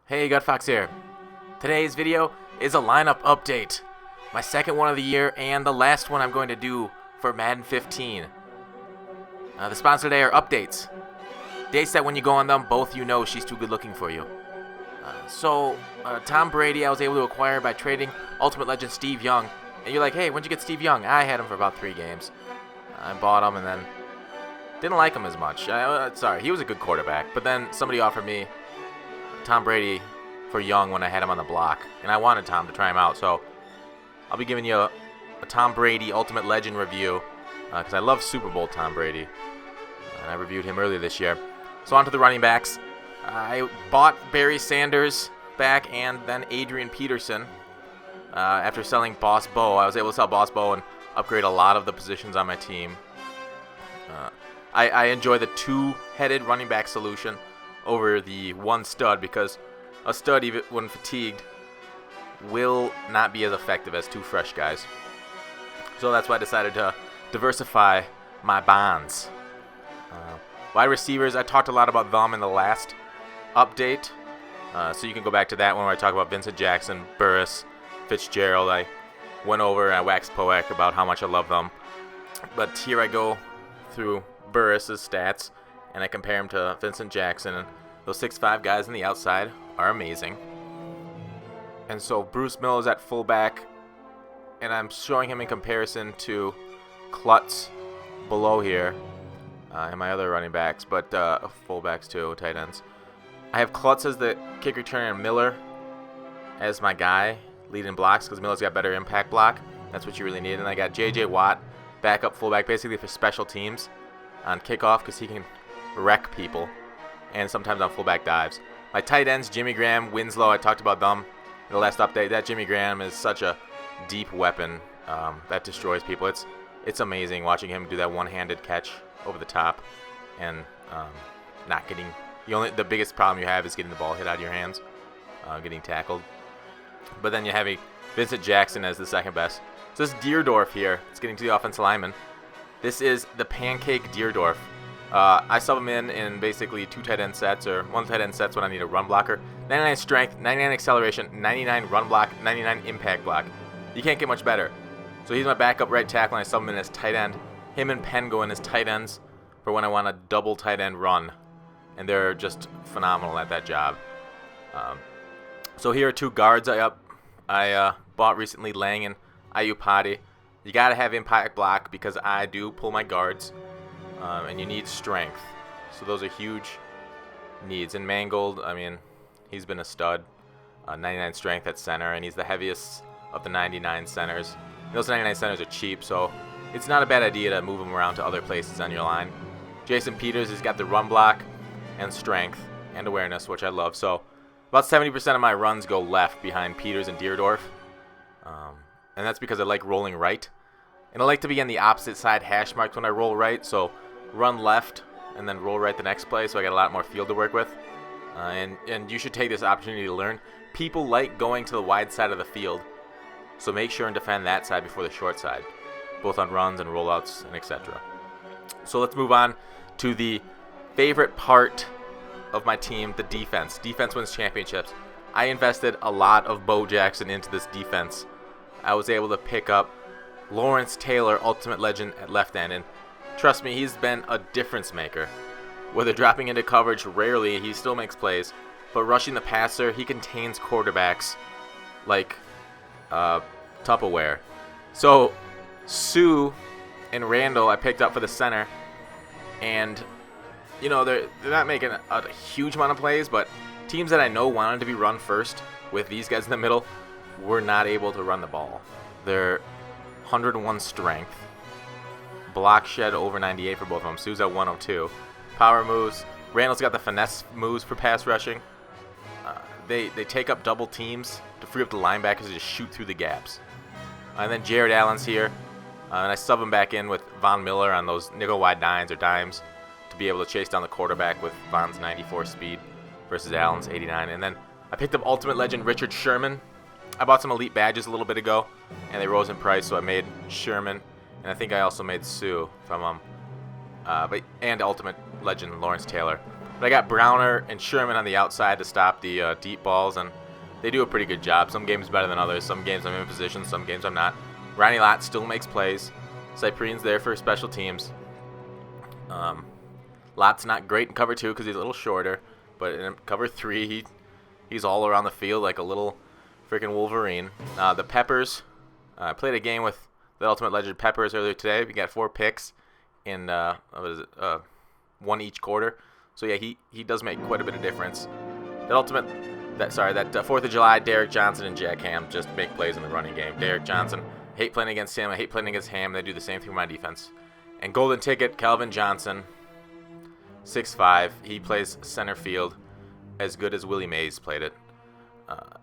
Hey, GutFoxx here. Today's video is a lineup update. My second one of the year and the last one I'm going to do for Madden 15. The sponsor today are updates. Dates that when you go on them, both you know she's too good looking for you. Tom Brady I was able to acquire by trading Ultimate Legend Steve Young. And you're like, hey, when'd you get Steve Young? I had him for about 3 games. I bought him and then didn't like him as much. Sorry, he was a good quarterback. But then somebody offered me Tom Brady for Young when I had him on the block, and I wanted Tom to try him out, so I'll be giving you a Tom Brady Ultimate Legend review because I love Super Bowl Tom Brady, and I reviewed him earlier this year. So on to the running backs. I bought Barry Sanders back and then Adrian Peterson. After selling Boss Bo, I was able to sell Boss Bo and upgrade a lot of the positions on my team. I enjoy the two-headed running back solution over the one stud because a stud, even when fatigued, will not be as effective as 2 fresh guys. So that's why I decided to diversify my bonds. Wide receivers, I talked a lot about them in the last update. So you can go back to that one where I talk about Vincent Jackson, Burris, Fitzgerald. I went over and I waxed poetic about how much I love them. But here I go through Burris's stats, and I compare him to Vincent Jackson, and those 6'5" guys on the outside are amazing. And so Bruce Miller's at fullback, and I'm showing him in comparison to Klutz below here, and my other running backs, but fullbacks too, tight ends. I have Klutz as the kick returner and Miller as my guy leading blocks because Miller's got better impact block. That's what you really need. And I got J.J. Watt backup fullback basically for special teams on kickoff because he can wreck people, and sometimes on fullback dives. My tight ends, Jimmy Graham, Winslow, I talked about them in the last update. That Jimmy Graham is such a deep weapon that destroys people. It's amazing watching him do that one-handed catch over the top and not getting. The biggest problem you have is getting the ball hit out of your hands, getting tackled. But then you have Vincent Jackson as the second best. So this Deerdorf here, it's getting to the offensive lineman. This is the Pancake Deerdorf. I sub him in basically 2 tight end sets or 1 tight end sets when I need a run blocker. 99 strength, 99 acceleration, 99 run block, 99 impact block. You can't get much better. So he's my backup right tackle, and I sub him in as tight end. Him and Penn go in as tight ends for when I want a double tight end run. And they're just phenomenal at that job. So here are 2 guards I bought recently, Lang and Ayupati. You got to have impact block because I do pull my guards. And you need strength. So those are huge needs. And Mangold, I mean, he's been a stud. 99 strength at center, and he's the heaviest of the 99 centers. And those 99 centers are cheap, so it's not a bad idea to move him around to other places on your line. Jason Peters has got the run block and strength and awareness, which I love. So about 70% of my runs go left behind Peters and Deerdorf. And that's because I like rolling right. And I like to be on the opposite side hash marks when I roll right, so run left and then roll right the next play, so I got a lot more field to work with. And you should take this opportunity to learn. People like going to the wide side of the field, so make sure and defend that side before the short side, both on runs and rollouts and etc. So let's move on to the favorite part of my team, the defense. Defense wins championships. I invested a lot of Bo Jackson into this defense. I was able to pick up Lawrence Taylor, Ultimate Legend at left end, and trust me, he's been a difference maker. Whether dropping into coverage, rarely, he still makes plays, but rushing the passer, he contains quarterbacks like Tupperware. So Sue and Randall I picked up for the center, and they're not making a huge amount of plays, but teams that I know wanted to be run first with these guys in the middle were not able to run the ball. They're 101 strength. Block shed over 98 for both of them. Sue's at 102. Power moves. Randall's got the finesse moves for pass rushing. They take up double teams to free up the linebackers to just shoot through the gaps. And then Jared Allen's here. And I sub him back in with Von Miller on those nickel wide nines or dimes to be able to chase down the quarterback with Von's 94 speed versus Allen's 89. And then I picked up Ultimate Legend Richard Sherman. I bought some elite badges a little bit ago, and they rose in price, so I made Sherman, and I think I also made Sue from and Ultimate Legend Lawrence Taylor. But I got Browner and Sherman on the outside to stop the deep balls, and they do a pretty good job. Some games better than others. Some games I'm in position, some games I'm not. Ronnie Lott still makes plays. Cyprien's there for special teams. Lott's not great in cover 2 because he's a little shorter, but in cover 3, he's all around the field like a little freaking Wolverine. The Peppers, I played a game with the Ultimate Legend Peppers earlier today. We got 4 picks in one each quarter. So yeah, he does make quite a bit of difference. That 4th of July, Derek Johnson and Jack Ham just make plays in the running game. Derek Johnson, hate playing against him. I hate playing against Ham. They do the same thing with my defense. And golden ticket, Calvin Johnson, 6'5". He plays center field, as good as Willie Mays played it.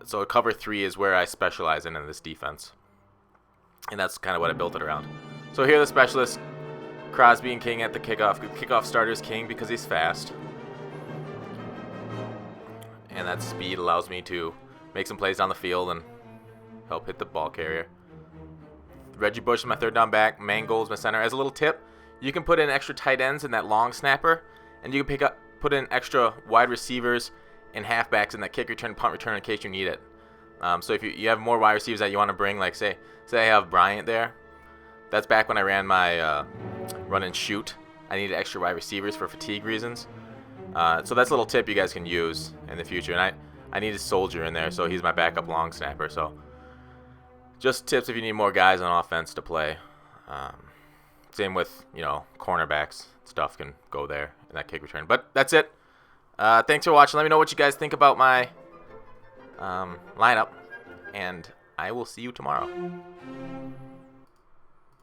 So cover 3 is where I specialize in this defense. And that's kind of what I built it around. So here are the specialists. Crosby and King at the kickoff. Kickoff starter is King because he's fast. And that speed allows me to make some plays down the field and help hit the ball carrier. Reggie Bush is my third down back. Mangold is my center. As a little tip, you can put in extra tight ends in that long snapper, and you can put in extra wide receivers and halfbacks in that kick return, punt return in case you need it. So if you have more wide receivers that you want to bring, like say I have Bryant there. That's back when I ran my run and shoot. I needed extra wide receivers for fatigue reasons. So that's a little tip you guys can use in the future. And I need a Soldier in there, so he's my backup long snapper. So just tips if you need more guys on offense to play. Same with, cornerbacks. Stuff can go there in that kick return. But that's it. Thanks for watching. Let me know what you guys think about my lineup. And I will see you tomorrow.